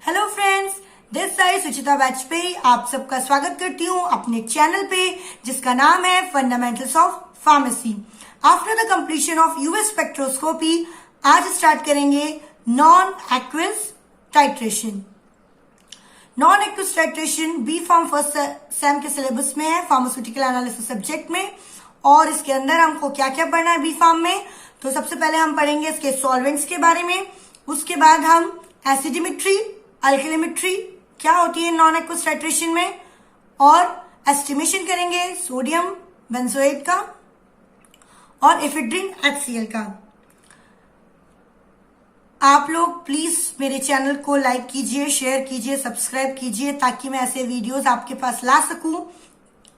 Hello friends, this side सुचिता वाजपेयी आप सबका स्वागत करती हूँ अपने चैनल पे जिसका नाम है fundamentals of pharmacy. After the completion of UV spectroscopy आज स्टार्ट करेंगे non aqueous titration. Non aqueous titration B pharm first sem के सिलेबस में है फार्मास्यूटिकल एनालिसिस सब्जेक्ट में, और इसके अंदर हमको क्या क्या पढ़ना है बी फार्म में। तो सबसे पहले हम पढ़ेंगे इसके सॉल्वेंट्स के बारे में, उसके बाद हम एसिडिमेट्री, अल्कलीमेट्री क्या होती है नॉन एक्वस टाइट्रेशन में, और एस्टिमेशन करेंगे सोडियम बेंजोएट का और एफेड्रिन HCl का। आप लोग प्लीज मेरे चैनल को लाइक कीजिए, शेयर कीजिए, सब्सक्राइब कीजिए ताकि मैं ऐसे वीडियोस आपके पास ला सकूं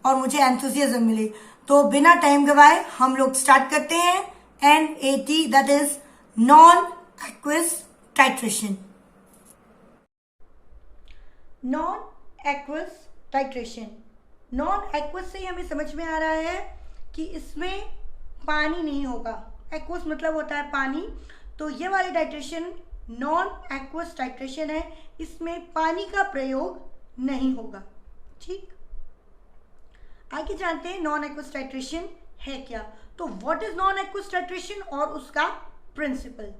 और मुझे एंथुसियाज्म मिले। तो बिना टाइम गवाए हम लोग स्टार्ट करते हैं NAT, that is non aqueous titration. Non aqueous titration, non aqueous से हमें समझ में आ रहा है कि इसमें पानी नहीं होगा। एक्वस मतलब होता है पानी, तो ये वाली टाइट्रेशन नॉन एक्वस टाइट्रेशन है, इसमें पानी का प्रयोग नहीं होगा। ठीक, आगे जानते हैं नॉन एक्वस टाइट्रेशन है क्या। तो what is non aqueous titration और उसका प्रिंसिपल।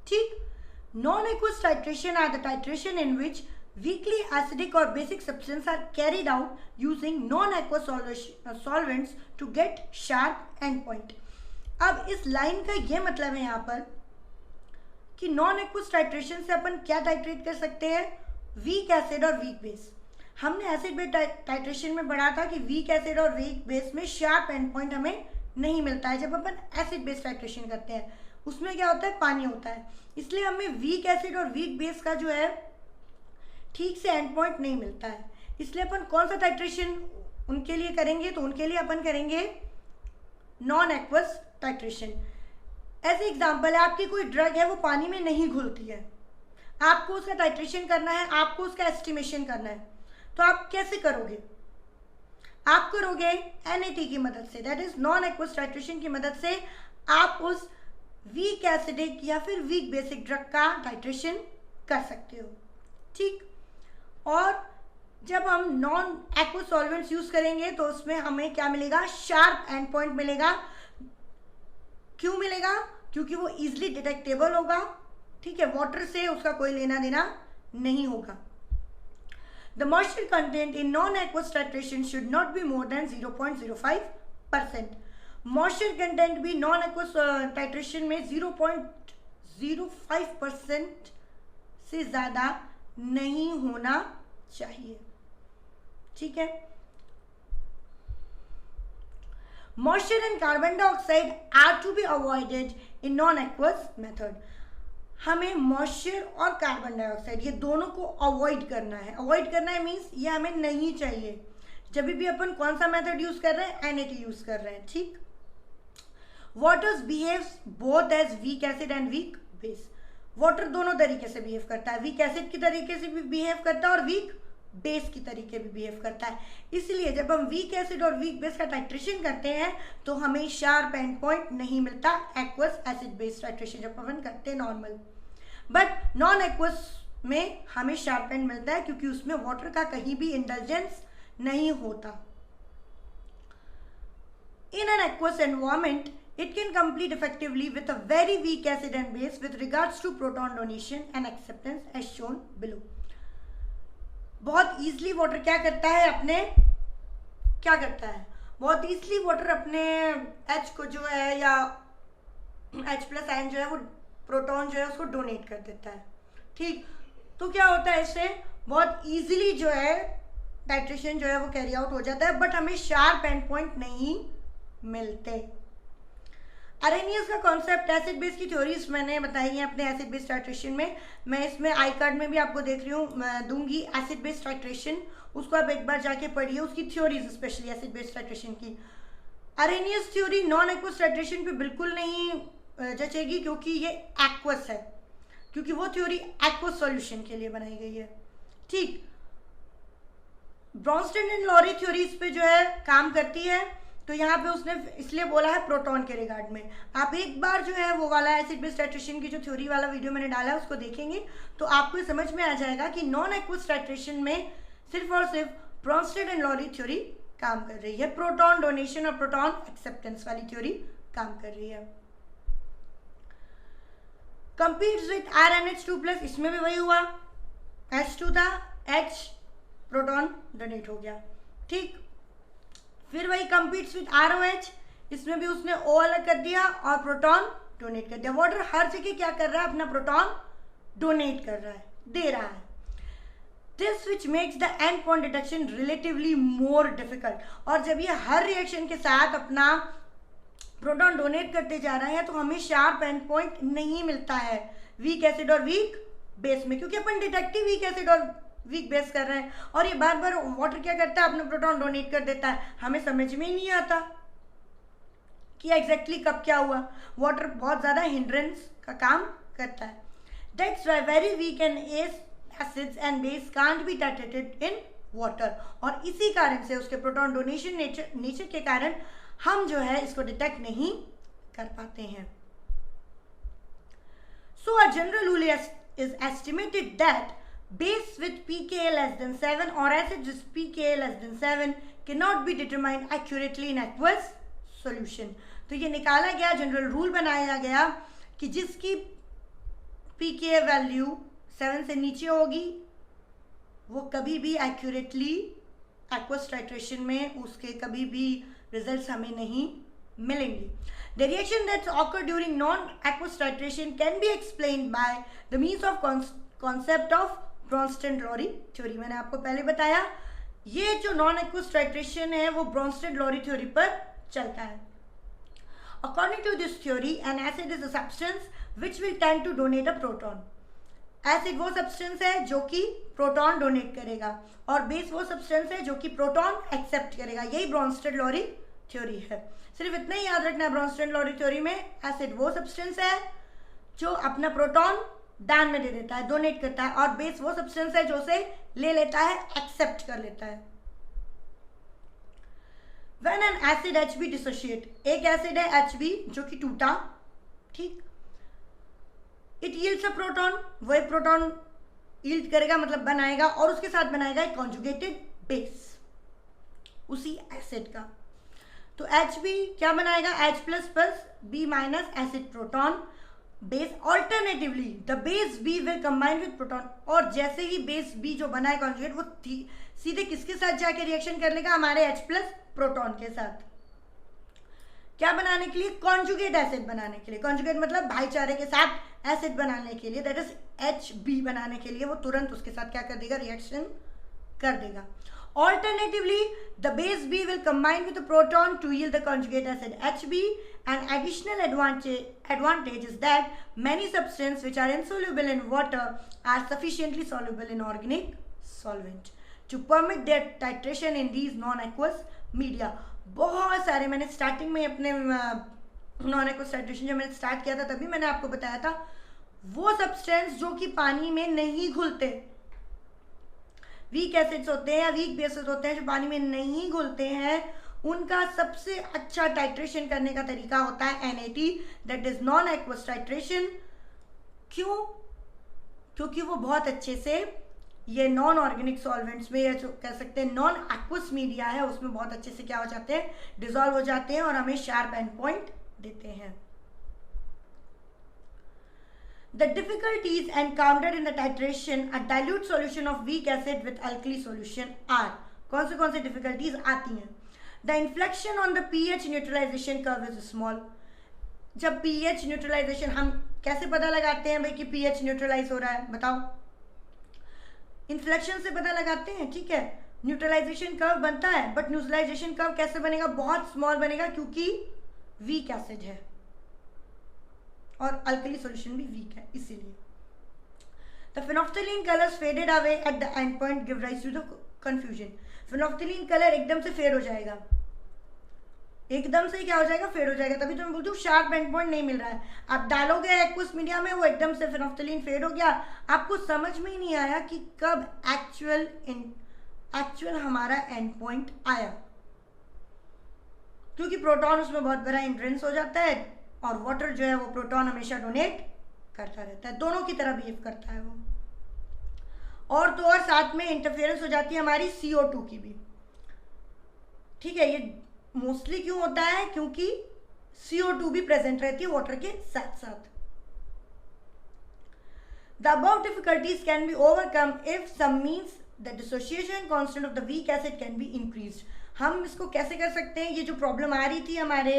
ठीक, non aqueous titration are the titration in which weakly acidic or basic substance are carried out using non-aqueous solvents to get sharp endpoint। अब इस line का ये मतलब है यहाँ पर कि नॉन एक्वस टाइट्रेशन से अपन क्या टाइट्रेट कर सकते हैं, वीक एसिड और वीक बेस। हमने एसिड बेस टाइट्रेशन में पढ़ा था कि वीक एसिड और वीक बेस में शार्प एंड पॉइंट हमें नहीं मिलता है। जब अपन एसिड बेस टाइट्रेशन करते हैं उसमें क्या होता है, पानी होता है, इसलिए हमें वीक एसिड और वीक बेस का जो है ठीक से एंड पॉइंट नहीं मिलता है। इसलिए अपन कौन सा टाइट्रेशन उनके लिए करेंगे, तो उनके लिए अपन करेंगे नॉन एक्वस टाइट्रेशन। ऐसे एग्जांपल है, आपकी कोई ड्रग है वो पानी में नहीं घुलती है, आपको उसका टाइट्रेशन करना है, आपको उसका एस्टिमेशन करना है, तो आप कैसे करोगे। आप करोगे NAT की मदद से, that is non aqueous titration की मदद से आप उस वीक एसिडिक या फिर वीक बेसिक ड्रग का टाइट्रेशन कर सकते हो। ठीक, और जब हम नॉन एक्वस सॉल्वेंट्स यूज करेंगे तो उसमें हमें क्या मिलेगा, शार्प एंड पॉइंट मिलेगा। क्यों मिलेगा, क्योंकि वो इजिली डिटेक्टेबल होगा। ठीक है, वाटर से उसका कोई लेना देना नहीं होगा। The moisture content in non aqueous titration should not be more than 0.05%। Moisture content भी नॉन एक्वस टाइट्रेशन में 0.05% से ज्यादा नहीं होना चाहिए। ठीक है, moisture and carbon dioxide are to be avoided in non aqueous method. हमें मॉइस्चर और कार्बन डाइऑक्साइड ये दोनों को अवॉइड करना है। अवॉइड करना है मीन्स ये हमें नहीं चाहिए। जब भी अपन कौन सा मेथड यूज कर रहे हैं, NAT यूज कर रहे हैं। ठीक, waters behaves both as weak acid and weak base. Water दोनों तरीके से बिहेव करता है, वीक एसिड की तरीके से भी बिहेव करता है और वीक बेस की तरीके भी बिहेव करता है। इसलिए जब हम वीक एसिड और वीक बेस का टाइट्रेशन करते हैं तो हमें शार्प एंड पॉइंट नहीं मिलता एक्वस एसिड बेस टाइट्रेशन जब अपन करते हैं नॉर्मल। बट नॉन एक्वस में हमें शार्प एंड मिलता है क्योंकि उसमें वाटर का कहीं भी इंडल्जेंस नहीं होता। In an aqueous environment it can complete effectively with a very weak acid and base with regards to proton donation and acceptance as shown below। बहुत easily water क्या करता है, अपने क्या करता है, बहुत easily water अपने H को जो है या H+ आयन जो है वो प्रोटॉन जो है उसको डोनेट कर देता है। ठीक, तो क्या होता है, इससे बहुत easily जो है टाइट्रेशन जो है वो कैरी आउट हो जाता है, बट हमें शार्प एंड पॉइंट नहीं मिलते। अरेनियस का कॉन्सेप्ट, एसिड बेस की थ्योरीज मैंने बताई है अपने एसिड बेस टाइट्रेशन में। मैं इसमें आई कार्ड में भी आपको देख रही हूँ, मैं दूंगी एसिड बेस टाइट्रेशन, उसको आप एक बार जाके पढ़िए, उसकी theories specially acid base titration की। Arrhenius theory non aqueous titration पे बिल्कुल नहीं जचेगी क्योंकि ये एक्वस है, क्योंकि वो थ्योरी एक्वस सॉल्यूशन के लिए बनाई गई है। ठीक, ब्रॉन्स्टन एंड लॉरी थ्योरीज पे जो है काम करती है, तो यहाँ पे उसने इसलिए बोला है प्रोटॉन के रिगार्ड में। आप एक बार जो है वो वाला एसिड बेस टाइट्रेशन की जो थ्योरी वाला वीडियो मैंने डाला है उसको देखेंगे तो आपको समझ में आ जाएगा कि नॉन एक्वस टाइट्रेशन में सिर्फ और सिर्फ ब्रॉन्स्टेड एंड लॉरी थ्योरी काम कर रही है, प्रोटॉन डोनेशन और प्रोटॉन एक्सेप्टेंस वाली थ्योरी काम कर रही है। कंपीट्स विद RnH2+, इसमें भी वही हुआ, H2 था, H प्रोटॉन डोनेट हो गया, ठीक। फिर वही कंपीट्स विद ROH, इसमें भी उसने O अलग कर दिया और प्रोटॉन डोनेट कर दिया। वाटर हर जगह क्या कर रहा है, अपना प्रोटॉन डोनेट कर रहा है, दे रहा है। This which makes the end point detection relatively more difficult। और जब ये हर रिएक्शन के साथ अपना प्रोटॉन डोनेट करते जा रहे हैं तो हमें शार्प एंड पॉइंट नहीं मिलता है वीक एसिड और वीक बेस में, क्योंकि अपन डिटेक्टिव वीक एसिड और वीक बेस कर रहे हैं और ये बार बार वाटर क्या करता है, अपना प्रोटॉन डोनेट कर देता है, हमें समझ में ही नहीं आता कि एग्जैक्टली कब क्या हुआ। वाटर बहुत ज़्यादा हिंड्रेंस का काम करता है। That's why very weak and acids and base can't be titrated in water. और इसी कारण से उसके प्रोटॉन डोनेशन नेचर के कारण हम जो है इसको डिटेक्ट नहीं कर पाते हैं। So a general rule is estimated that base with pKa less than 7 or acid with pKa less than 7 cannot be determined accurately in aqueous solution। तो ये निकाला गया, जनरल रूल बनाया गया कि जिसकी pKa वैल्यू 7 से नीचे होगी वो कभी भी एक्यूरेटली एक्वस टाइट्रेशन में उसके कभी भी रिजल्ट्स हमें नहीं मिलेंगे। The reaction that occur during non-aqueous titration can be explained by the means of concept of Brønsted-lorry theory. मैंने आपको पहले बताया ये जो नॉन एक्वस टाइट्रेशन है वो ब्रॉन्स्टेड-लॉरी थ्योरी पर चलता है। According to this theory an acid is a substance which will tend to donate a proton. Acid वो सब्सटेंस है जो कि प्रोटॉन डोनेट करेगा और बेस वो सब्सटेंस है जो कि प्रोटॉन एक्सेप्ट करेगा। यही ब्रॉन्स्टेड-लॉरी थ्योरी है। सिर्फ इतना ही याद रखना है, ब्रॉन्स्टेड-लॉरी थ्योरी में एसिड वो सब्सटेंस है जो अपना प्रोटॉन दान में दे देता है, डोनेट करता है, और बेस वो सब्सटेंस है जो उसे ले लेता है, एक्सेप्ट कर लेता है। When an acid HB dissociate, एक एसिड है HB जो कि टूटा, ठीक, इट yields a प्रोटॉन, वो एक प्रोटॉन yield करेगा मतलब बनाएगा और उसके साथ बनाएगा एक कॉन्जुगेटेड बेस उसी एसिड का। तो HB क्या बनाएगा, H++ B- acid proton base. Alternatively the base B will combine with proton, और जैसे ही बेस B जो बना है कॉन्जुगेट वो सीधे किसके साथ जाके रिएक्शन कर लेगा, हमारे H+ प्रोटॉन के साथ। क्या बनाने के लिए, कॉन्जुगेट एसिड बनाने के लिए। कॉन्जुगेट मतलब भाईचारे के साथ एसिड बनाने के लिए, दैट इज HB बनाने के लिए वो तुरंत उसके साथ क्या कर देगा, रिएक्शन कर देगा। Alternatively, the base B will combine with the proton to yield the conjugate acid HB. An additional advantage is that many substances which are insoluble in water are sufficiently soluble in organic solvent to permit their titration in these non-aqueous media। बहुत सारे, मैंने starting में अपने non-aqueous titration जब मैंने start किया था तभी मैंने आपको बताया था, वो सब्सटेंस जो कि पानी में नहीं घुलते, वीक एसिड्स होते हैं या वीक बेसिस होते हैं जो पानी में नहीं घुलते हैं, उनका सबसे अच्छा टाइट्रेशन करने का तरीका होता है NAT, that is non aqueous titration. क्यों? क्योंकि वो बहुत अच्छे से ये नॉन ऑर्गेनिक सॉल्वेंट्स में, या जो कह सकते हैं नॉन एक्वस मीडिया है उसमें बहुत अच्छे से क्या हो जाते हैं, डिसॉल्व हो जाते हैं और हमें शार्प एंड पॉइंट देते हैं। The difficulties encountered in the titration a dilute solution of weak acid with alkali solution are, कौन से difficulties आती हैं? The inflection on the pH neutralization curve is small। जब pH neutralization, हम कैसे पता लगाते हैं भाई कि pH न्यूट्रलाइज हो रहा है, बताओ? इन्फ्लेक्शन से पता लगाते हैं, ठीक है। न्यूट्रलाइजेशन कर्व बनता है, बट न्यूट्रलाइजेशन कर्व कैसे बनेगा, बहुत स्मॉल बनेगा क्योंकि वीक एसिड है और अल्कली सॉल्यूशन भी वीक है, इसीलिए। The phenolphthalein colors faded away at the end point give rise to the confusion। phenolphthalein colour एकदम से फेड हो जाएगा, एकदम से क्या हो जाएगा, फेड हो जाएगा। तभी तो मैं बोलती हूँ शार्प एंड पॉइंट नहीं मिल रहा है। आप डालोगे एक्वस मीडिया में, वो एकदम से phenolphthalein फेड हो गया, आपको समझ में ही नहीं आया कि कब एक्चुअल हमारा एंड पॉइंट आया। क्योंकि प्रोटॉन उसमें बहुत बड़ा हिंड्रेंस हो जाता है और वाटर जो है वो प्रोटॉन हमेशा डोनेट करता रहता है, दोनों की तरह बिहेव करता है वो। और तो और साथ में इंटरफेरेंस हो जाती है हमारी CO2 की भी, ठीक है। ये मोस्टली क्यों होता है, क्योंकि CO2 भी प्रेजेंट रहती है वाटर के साथ साथ। The above difficulties can be overcome if some means the dissociation constant of the weak acid can be increased. हम इसको कैसे कर सकते हैं, ये जो प्रॉब्लम आ रही थी हमारे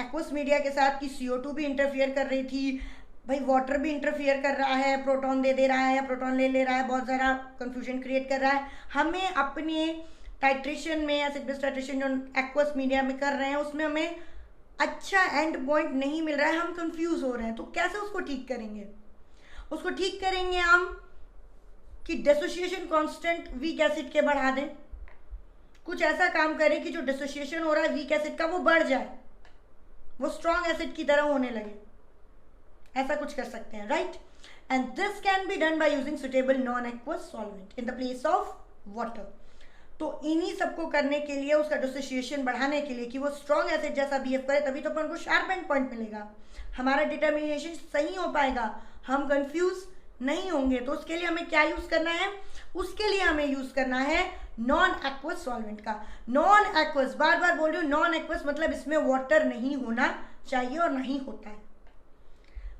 एक्वस मीडिया के साथ कि CO2 भी इंटरफियर कर रही थी, भाई वाटर भी इंटरफियर कर रहा है, प्रोटॉन दे रहा है या प्रोटॉन ले रहा है, बहुत ज़्यादा कंफ्यूजन क्रिएट कर रहा है। हमें अपने टाइट्रेशन में, एसिड बेस टाइट्रेशन जो एक्वस मीडिया में कर रहे हैं उसमें हमें अच्छा एंड पॉइंट नहीं मिल रहा है, हम कंफ्यूज हो रहे हैं। तो कैसे उसको ठीक करेंगे? उसको ठीक करेंगे हम कि डिसोसिएशन कांस्टेंट वीक एसिड के बढ़ा दें, कुछ ऐसा काम करें कि जो डिसोसिएशन हो रहा है वीक एसिड का वो बढ़ जाए, वो स्ट्रॉन्ग एसिड की तरह होने लगे। ऐसा कुछ कर सकते हैं, right. And this can be done by using suitable non aqueous solvent in the place of water. तो इन्हीं सबको करने के लिए, उसका डिसोसिएशन बढ़ाने के लिए कि वो स्ट्रॉन्ग एसिड जैसा बिहेव करे, तभी तो अपन को शार्प एंड पॉइंट मिलेगा, हमारा डिटर्मिनेशन सही हो पाएगा, हम कंफ्यूज नहीं होंगे। तो उसके लिए हमें क्या यूज करना है? उसके लिए हमें यूज करना है नॉन एक्वस सॉल्वेंट का। नॉन एक्वस, बार बार बोल रही हूँ, नॉन एक्वस मतलब इसमें वाटर नहीं होना चाहिए और नहीं होता है।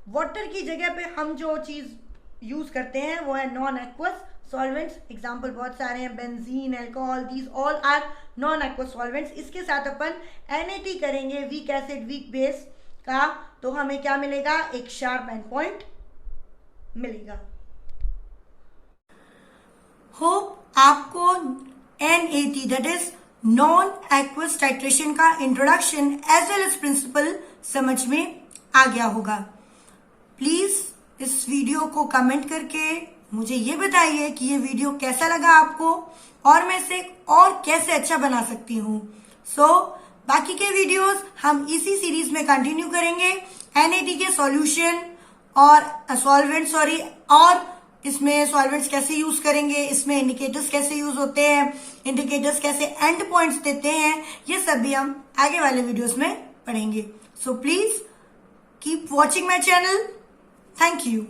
वाटर की जगह पे हम जो चीज यूज करते हैं वो है नॉन एक्वस सॉल्वेंट्स। एग्जाम्पल बहुत सारे हैं, benzene, alcohol, these all are non aqueous solvents. इसके साथ अपन NaT करेंगे, वीक एसिड वीक बेस का, तो हमें क्या मिलेगा? एक शार्प एंड पॉइंट मिलेगा। होप आपको NaT that is non aqueous titration का introduction as well as principle समझ में आ गया होगा। प्लीज इस वीडियो को कमेंट करके मुझे ये बताइए कि ये वीडियो कैसा लगा आपको और मैं इसे और कैसे अच्छा बना सकती हूँ। बाकी के वीडियोस हम इसी सीरीज में कंटिन्यू करेंगे, NaT के सॉल्यूशन और सॉल्वेंट्स और इसमें सॉल्वेंट्स कैसे यूज करेंगे, इसमें इंडिकेटर्स कैसे यूज होते हैं, इंडिकेटर्स कैसे एंड पॉइंट्स देते हैं, ये सब भी हम आगे वाले वीडियोस में पढ़ेंगे। So please keep watching my channel. Thank you.